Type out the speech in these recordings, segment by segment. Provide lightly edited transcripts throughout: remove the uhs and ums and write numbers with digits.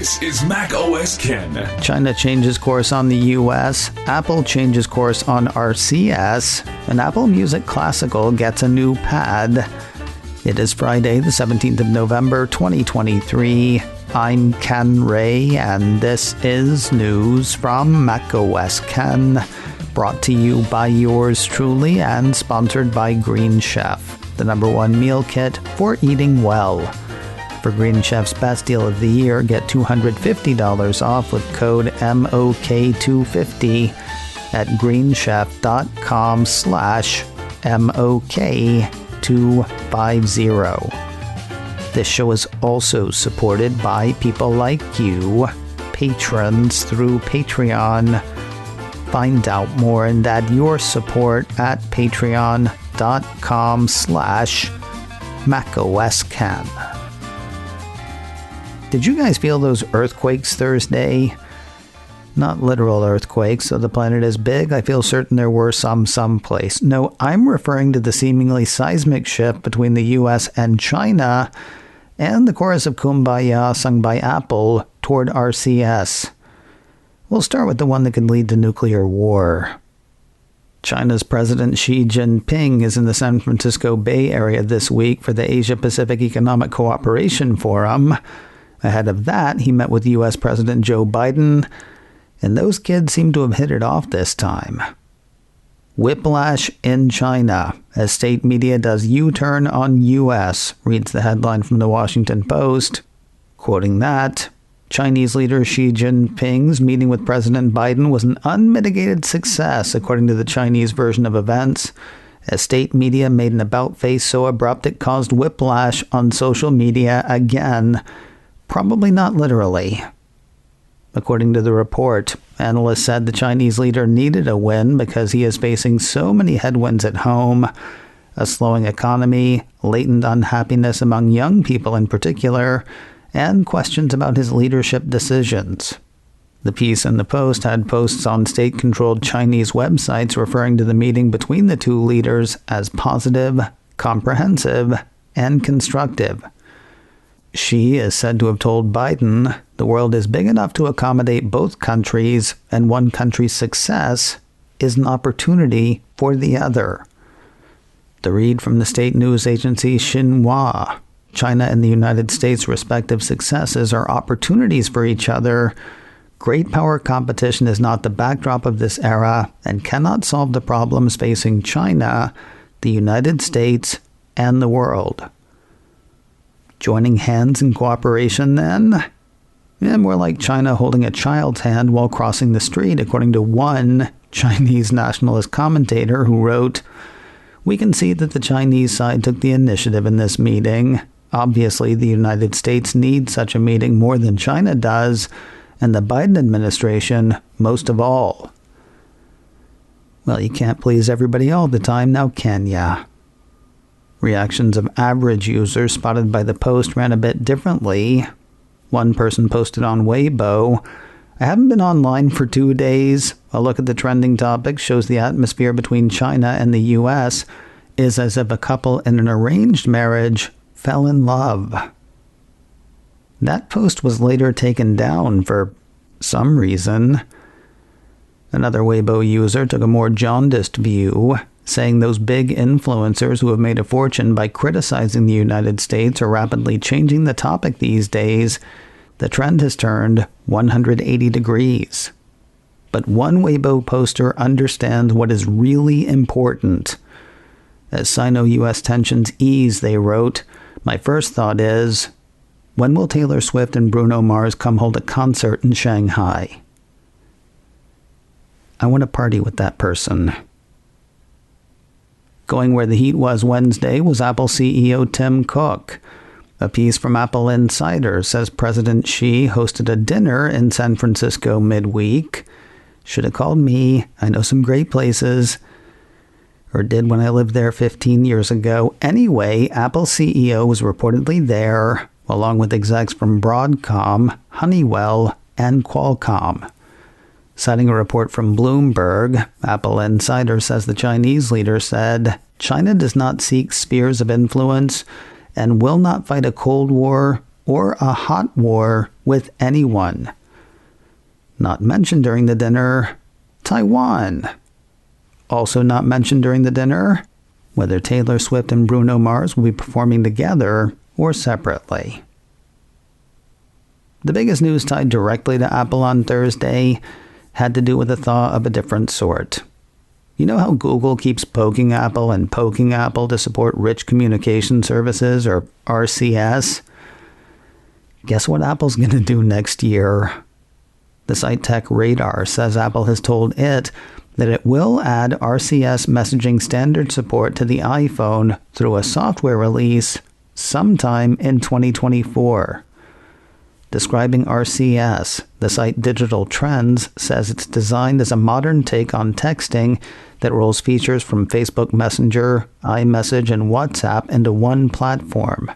This is Mac OS Ken. China changes course on the US, Apple changes course on RCS, and Apple Music Classical gets a new pad. It is Friday, the 17th of November, 2023. I'm Ken Ray, and this is news from Mac OS Ken, brought to you by yours truly and sponsored by Green Chef, the #1 meal kit for eating well. For Green Chef's best deal of the year, get $250 off with code MOK250 at greenchef.com/MOK250. This show is also supported by people like you, patrons through Patreon. Find out more and add your support at patreon.com/MacOSCan. Did you guys feel those earthquakes Thursday? Not literal earthquakes, so the planet is big. I feel certain there were some someplace. No, I'm referring to the seemingly seismic shift between the US and China and the chorus of Kumbaya sung by Apple toward RCS. We'll start with the one that could lead to nuclear war. China's President Xi Jinping is in the San Francisco Bay Area this week for the Asia-Pacific Economic Cooperation Forum. Ahead of that, he met with U.S. President Joe Biden, and those kids seem to have hit it off this time. Whiplash in China, as state media does U-turn on U.S., reads the headline from the Washington Post. Quoting that, Chinese leader Xi Jinping's meeting with President Biden was an unmitigated success, according to the Chinese version of events, as state media made an about-face so abrupt it caused whiplash on social media again. Probably not literally. According to the report, analysts said the Chinese leader needed a win because he is facing so many headwinds at home, a slowing economy, latent unhappiness among young people in particular, and questions about his leadership decisions. The piece in the Post had posts on state-controlled Chinese websites referring to the meeting between the two leaders as positive, comprehensive, and constructive. Xi is said to have told Biden, the world is big enough to accommodate both countries, and one country's success is an opportunity for the other. The read from the state news agency Xinhua. China and the United States' respective successes are opportunities for each other. Great power competition is not the backdrop of this era and cannot solve the problems facing China, the United States, and the world. Joining hands in cooperation, then? More like China holding a child's hand while crossing the street, according to one Chinese nationalist commentator who wrote, "We can see that the Chinese side took the initiative in this meeting. Obviously, the United States needs such a meeting more than China does, and the Biden administration most of all." Well, you can't please everybody all the time, now can ya? Reactions of average users spotted by the Post ran a bit differently. One person posted on WaPo, "I haven't been online for 2 days. A look at the trending topics shows the atmosphere between China and the US is as if a couple in an arranged marriage fell in love." That post was later taken down for some reason. Another Weibo user took a more jaundiced view, saying those big influencers who have made a fortune by criticizing the United States are rapidly changing the topic these days. The trend has turned 180 degrees. But one Weibo poster understands what is really important. As Sino-US tensions ease, they wrote, "My first thought is, when will Taylor Swift and Bruno Mars come hold a concert in Shanghai?" I want to party with that person. Going where the heat was Wednesday was Apple CEO Tim Cook. A piece from Apple Insider says President Xi hosted a dinner in San Francisco midweek. "Should have called me. I know some great places." Or did when I lived there 15 years ago. Anyway, Apple CEO was reportedly there, along with execs from Broadcom, Honeywell, and Qualcomm. Citing a report from Bloomberg, Apple Insider says the Chinese leader said, "China does not seek spheres of influence and will not fight a Cold War or a hot war with anyone. Not mentioned during the dinner, Taiwan. Also not mentioned during the dinner, whether Taylor Swift and Bruno Mars will be performing together or separately. The biggest news tied directly to Apple on Thursday had to do with a thaw of a different sort. You know how Google keeps poking Apple to support Rich Communication Services, or RCS? Guess what Apple's going to do next year? The site TechRadar says Apple has told it that it will add RCS messaging standard support to the iPhone through a software release sometime in 2024. Describing RCS, the site Digital Trends says it's designed as a modern take on texting that rolls features from Facebook Messenger, iMessage, and WhatsApp into one platform.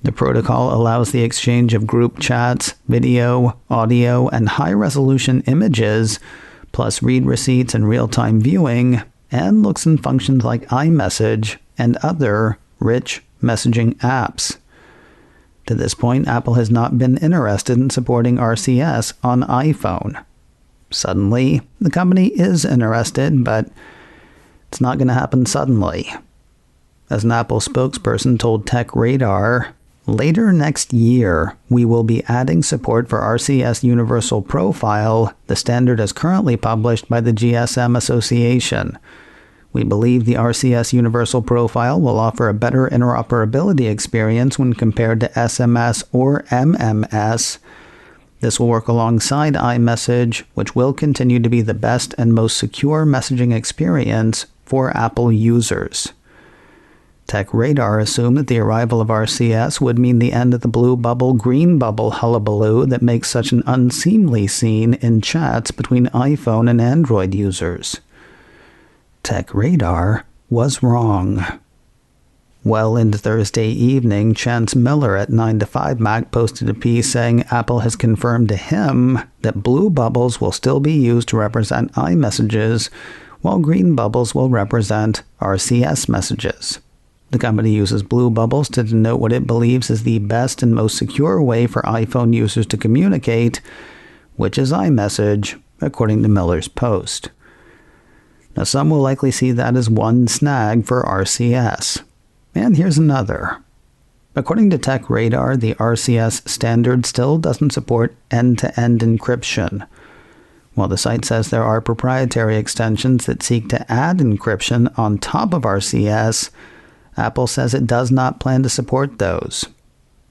The protocol allows the exchange of group chats, video, audio, and high-resolution images, plus read receipts and real-time viewing, and looks and functions like iMessage and other rich messaging apps. To this point, Apple has not been interested in supporting RCS on iPhone. Suddenly, the company is interested, but it's not going to happen suddenly. As an Apple spokesperson told TechRadar, later next year, we will be adding support for RCS Universal Profile, the standard as currently published by the GSM Association. We believe the RCS Universal Profile will offer a better interoperability experience when compared to SMS or MMS. This will work alongside iMessage, which will continue to be the best and most secure messaging experience for Apple users. TechRadar assumed that the arrival of RCS would mean the end of the blue bubble, green bubble hullabaloo that makes such an unseemly scene in chats between iPhone and Android users. TechRadar was wrong. Well into Thursday evening, Chance Miller at 9to5Mac posted a piece saying Apple has confirmed to him that blue bubbles will still be used to represent iMessages, while green bubbles will represent RCS messages. The company uses blue bubbles to denote what it believes is the best and most secure way for iPhone users to communicate, which is iMessage, according to Miller's post. Now, some will likely see that as one snag for RCS. And here's another. According to TechRadar, the RCS standard still doesn't support end-to-end encryption. While the site says there are proprietary extensions that seek to add encryption on top of RCS, Apple says it does not plan to support those.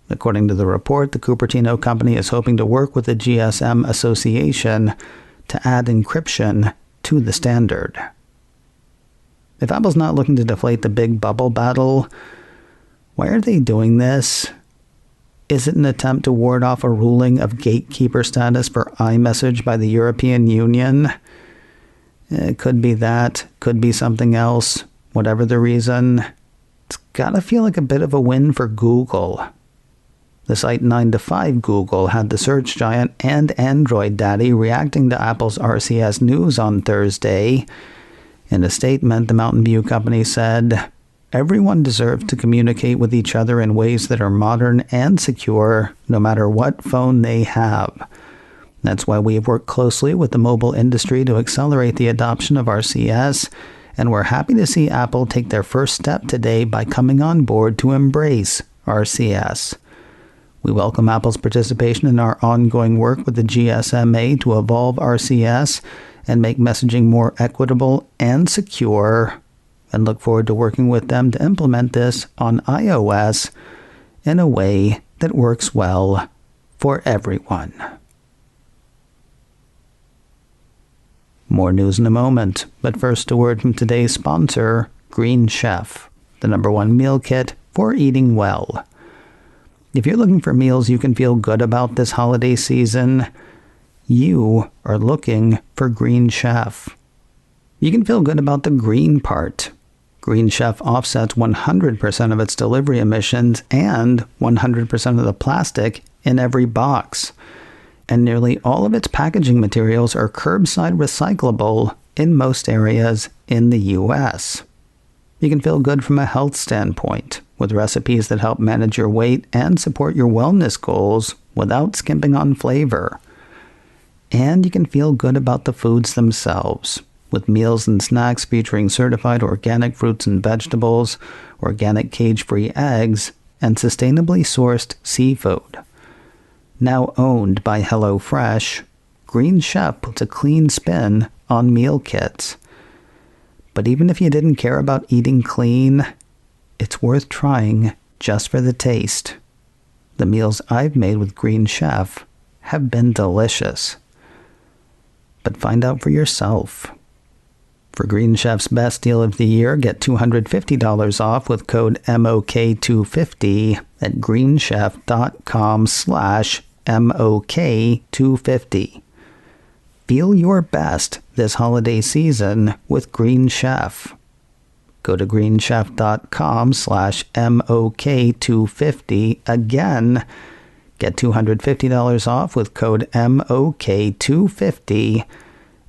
According to the report, the Cupertino company is hoping to work with the GSM Association to add encryption to the standard. If Apple's not looking to deflate the big bubble battle, why are they doing this? Is it an attempt to ward off a ruling of gatekeeper status for iMessage by the European Union? It could be that, could be something else, whatever the reason. It's gotta feel like a bit of a win for Google. The site 9to5Google had the search giant and Android daddy reacting to Apple's RCS news on Thursday. In a statement, the Mountain View company said, "Everyone deserves to communicate with each other in ways that are modern and secure, no matter what phone they have. That's why we have worked closely with the mobile industry to accelerate the adoption of RCS, and we're happy to see Apple take their first step today by coming on board to embrace RCS. We welcome Apple's participation in our ongoing work with the GSMA to evolve RCS and make messaging more equitable and secure, and look forward to working with them to implement this on iOS in a way that works well for everyone." More news in a moment, but first a word from today's sponsor, Green Chef, the #1 meal kit for eating well. If you're looking for meals you can feel good about this holiday season, you are looking for Green Chef. You can feel good about the green part. Green Chef offsets 100% of its delivery emissions and 100% of the plastic in every box. And nearly all of its packaging materials are curbside recyclable in most areas in the U.S. You can feel good from a health standpoint, with recipes that help manage your weight and support your wellness goals without skimping on flavor. And you can feel good about the foods themselves, with meals and snacks featuring certified organic fruits and vegetables, organic cage-free eggs, and sustainably sourced seafood. Now owned by HelloFresh, Green Chef puts a clean spin on meal kits. But even if you didn't care about eating clean, it's worth trying just for the taste. The meals I've made with Green Chef have been delicious. But find out for yourself. For Green Chef's best deal of the year, get $250 off with code MOK250 at greenchef.com/MOK250. Feel your best this holiday season with Green Chef. Go to greenchef.com/MOK250. Again, get $250 off with code MOK250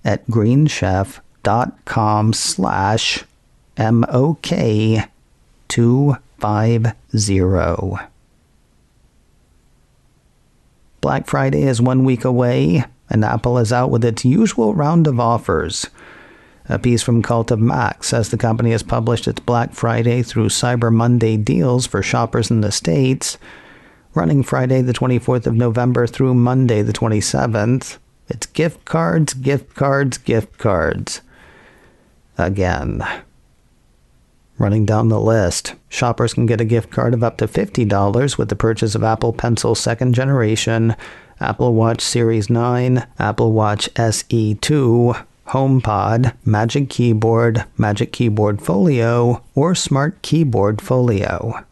at greenchef.com/MOK250. Black Friday is 1 week away, and Apple is out with its usual round of offers. A piece from Cult of Mac says the company has published its Black Friday through Cyber Monday deals for shoppers in the States, running Friday the 24th of November through Monday the 27th. It's gift cards, gift cards, gift cards. Again. Running down the list, shoppers can get a gift card of up to $50 with the purchase of Apple Pencil 2nd Generation, Apple Watch Series 9, Apple Watch SE2, HomePod, Magic Keyboard Folio, or Smart Keyboard Folio.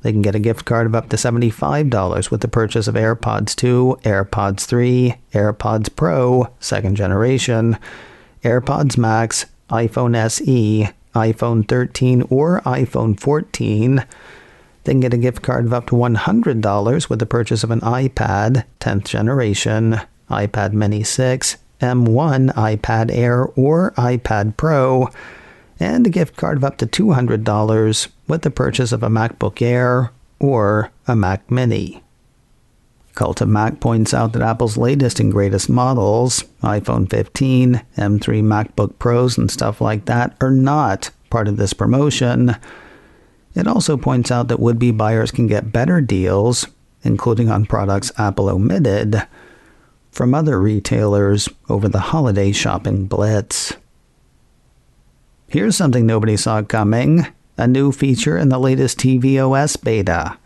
They can get a gift card of up to $75 with the purchase of AirPods 2, AirPods 3, AirPods Pro, 2nd Generation, AirPods Max, iPhone SE, iPhone 13, or iPhone 14. They can get a gift card of up to $100 with the purchase of an iPad, 10th Generation, iPad Mini 6, M1, iPad Air, or iPad Pro, and a gift card of up to $200 with the purchase of a MacBook Air or a Mac Mini. Cult of Mac points out that Apple's latest and greatest models, iPhone 15, M3 MacBook Pros, and stuff like that, are not part of this promotion. It also points out that would-be buyers can get better deals, including on products Apple omitted, from other retailers over the holiday shopping blitz. Here's something nobody saw coming, a new feature in the latest tvOS beta.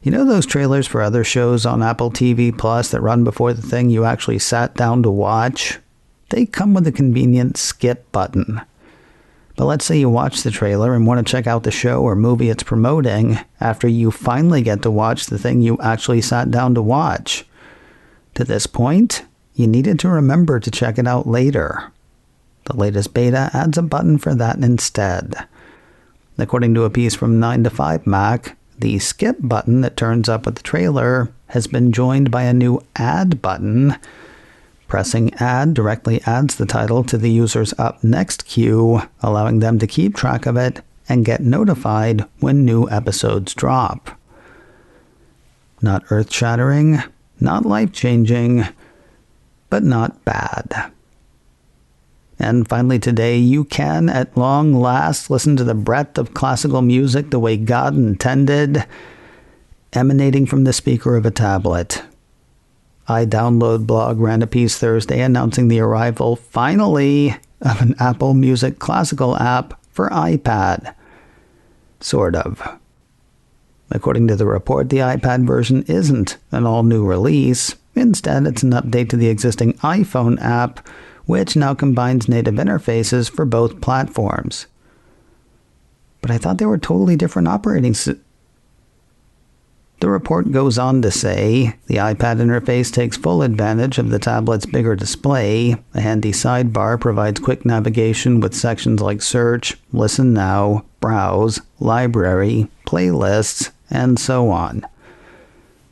You know those trailers for other shows on Apple TV Plus that run before the thing you actually sat down to watch? They come with a convenient skip button. But let's say you watch the trailer and want to check out the show or movie it's promoting after you finally get to watch the thing you actually sat down to watch. To this point, you needed to remember to check it out later. The latest beta adds a button for that instead. According to a piece from 9to5Mac, the skip button that turns up with the trailer has been joined by a new add button. Pressing add directly adds the title to the user's up next queue, allowing them to keep track of it and get notified when new episodes drop. Not earth-shattering, not life-changing, but not bad. And finally today, you can, at long last, listen to the breadth of classical music the way God intended, emanating from the speaker of a tablet. iDownload blog ran a piece Thursday announcing the arrival, finally, of an Apple Music classical app for iPad. Sort of. According to the report, the iPad version isn't an all-new release. Instead, it's an update to the existing iPhone app, which now combines native interfaces for both platforms. But I thought they were totally different operating systems. The report goes on to say, the iPad interface takes full advantage of the tablet's bigger display. A handy sidebar provides quick navigation with sections like Search, Listen Now, Browse, Library, Playlists, and so on.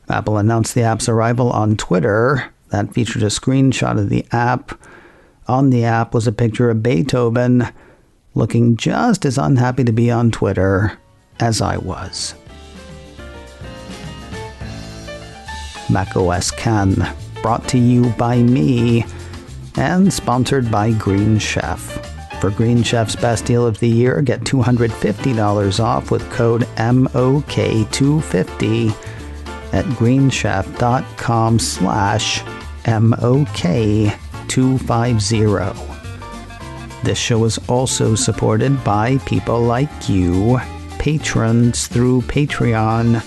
Apple announced the app's arrival on Twitter. That featured a screenshot of the app. On the app was a picture of Beethoven, looking just as unhappy to be on Twitter as I was. macOS Can, brought to you by me and sponsored by Green Chef. For Green Chef's best deal of the year, get $250 off with code MOK250 at greenchef.com/MOK250. This show is also supported by people like you, patrons through Patreon.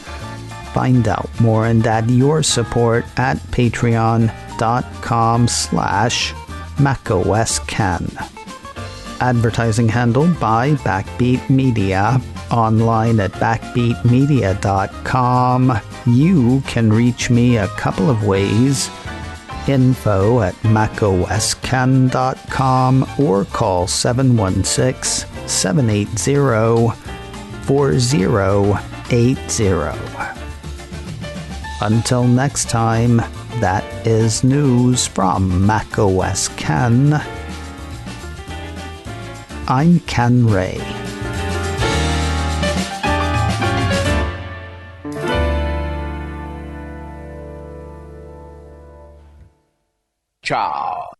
Find out more and add your support at patreon.com/macOScan. Advertising handled by Backbeat Media. Online at backbeatmedia.com. You can reach me a couple of ways. Info at macoscan.com or call 716-780-4080. Until next time, that is news from macOS Can. I'm Ken Ray. Ciao.